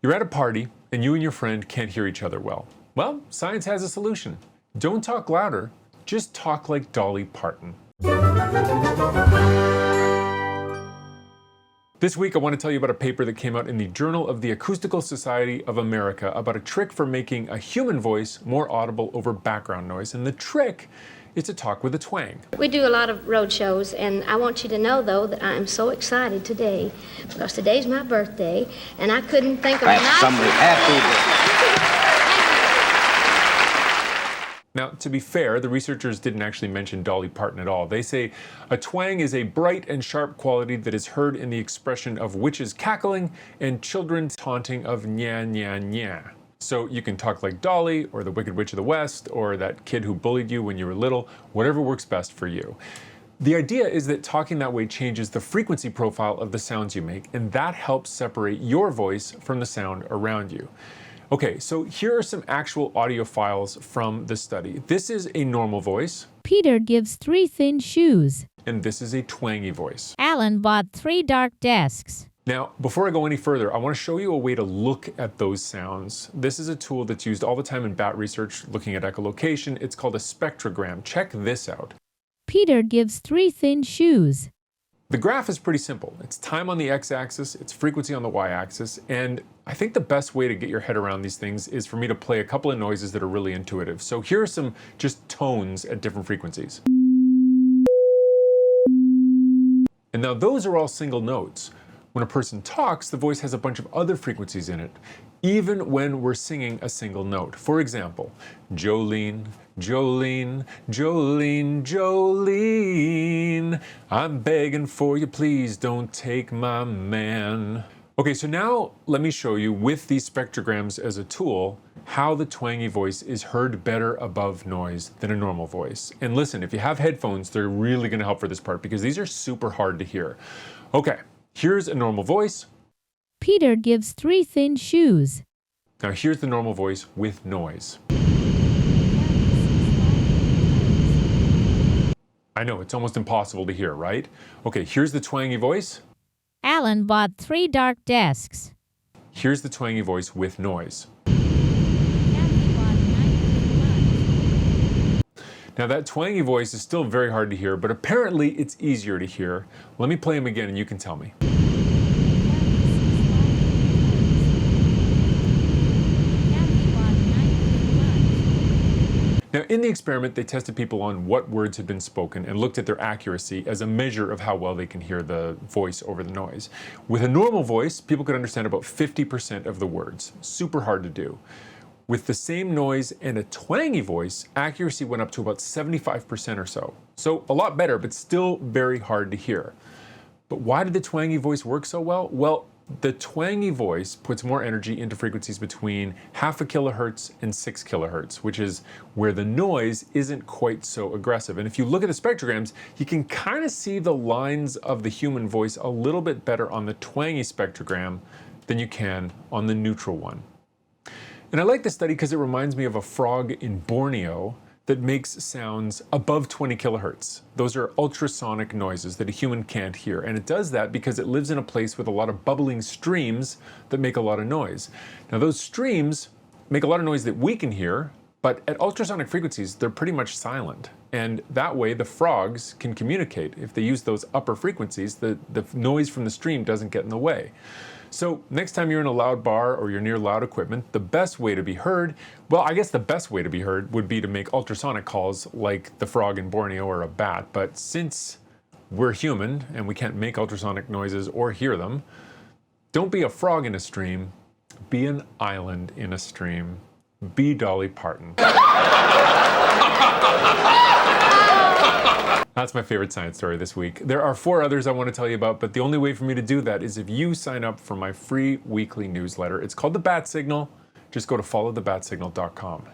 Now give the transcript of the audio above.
You're at a party and you and your friend can't hear each other well. Well, science has a solution. Don't talk louder, just talk like Dolly Parton. This week I want to tell you about a paper that came out in the Journal of the Acoustical Society of America about a trick for making a human voice more audible over background noise. And the trick is to talk with a twang. We do a lot of road shows, and I want you to know, though, that I am so excited today because today's my birthday, and I couldn't think of a Now, to be fair, the researchers didn't actually mention Dolly Parton at all. They say a twang is a bright and sharp quality that is heard in the expression of witches cackling and children taunting of nya nya nya. So you can talk like Dolly, or the Wicked Witch of the West, or that kid who bullied you when you were little, whatever works best for you. The idea is that talking that way changes the frequency profile of the sounds you make, and that helps separate your voice from the sound around you. Okay, so here are some actual audio files from the study. This is a normal voice. Peter gives 3 thin shoes. And this is a twangy voice. Alan bought 3 dark desks. Now, before I go any further, I want to show you a way to look at those sounds. This is a tool that's used all the time in bat research, looking at echolocation. It's called a spectrogram. Check this out. Peter gives 3 thin shoes. The graph is pretty simple. It's time on the x-axis, it's frequency on the y-axis, and I think the best way to get your head around these things is for me to play a couple of noises that are really intuitive. So here are some just tones at different frequencies. And now those are all single notes. When a person talks, the voice has a bunch of other frequencies in it, even when we're singing a single note. For example, Jolene, Jolene, Jolene, Jolene, I'm begging for you, please don't take my man. Okay, so now let me show you with these spectrograms as a tool how the twangy voice is heard better above noise than a normal voice. And listen, if you have headphones, they're really gonna help for this part because these are super hard to hear. Okay. Here's a normal voice. Peter gives 3 thin shoes. Now here's the normal voice with noise. I know, it's almost impossible to hear, right? Okay, here's the twangy voice. Alan bought 3 dark desks. Here's the twangy voice with noise. Now that twangy voice is still very hard to hear, but apparently it's easier to hear. Let me play them again and you can tell me. Now in the experiment, they tested people on what words had been spoken and looked at their accuracy as a measure of how well they can hear the voice over the noise. With a normal voice, people could understand about 50% of the words. Super hard to do. With the same noise and a twangy voice, accuracy went up to about 75% or so. So a lot better, but still very hard to hear. But why did the twangy voice work so well? Well, the twangy voice puts more energy into frequencies between 0.5 kilohertz and 6 kilohertz, which is where the noise isn't quite so aggressive. And if you look at the spectrograms, you can kind of see the lines of the human voice a little bit better on the twangy spectrogram than you can on the neutral one. And I like this study because it reminds me of a frog in Borneo that makes sounds above 20 kilohertz. Those are ultrasonic noises that a human can't hear. And it does that because it lives in a place with a lot of bubbling streams that make a lot of noise. Now those streams make a lot of noise that we can hear, but at ultrasonic frequencies, they're pretty much silent. And that way the frogs can communicate. If they use those upper frequencies, the noise from the stream doesn't get in the way. So next time you're in a loud bar or you're near loud equipment, the best way to be heard, well, I guess the best way to be heard would be to make ultrasonic calls like the frog in Borneo or a bat. But since we're human and we can't make ultrasonic noises or hear them, don't be a frog in a stream, be an island in a stream. Be Dolly Parton. That's my favorite science story this week. There are 4 others I want to tell you about, but the only way for me to do that is if you sign up for my free weekly newsletter. It's called The Bat Signal. Just go to followthebatsignal.com.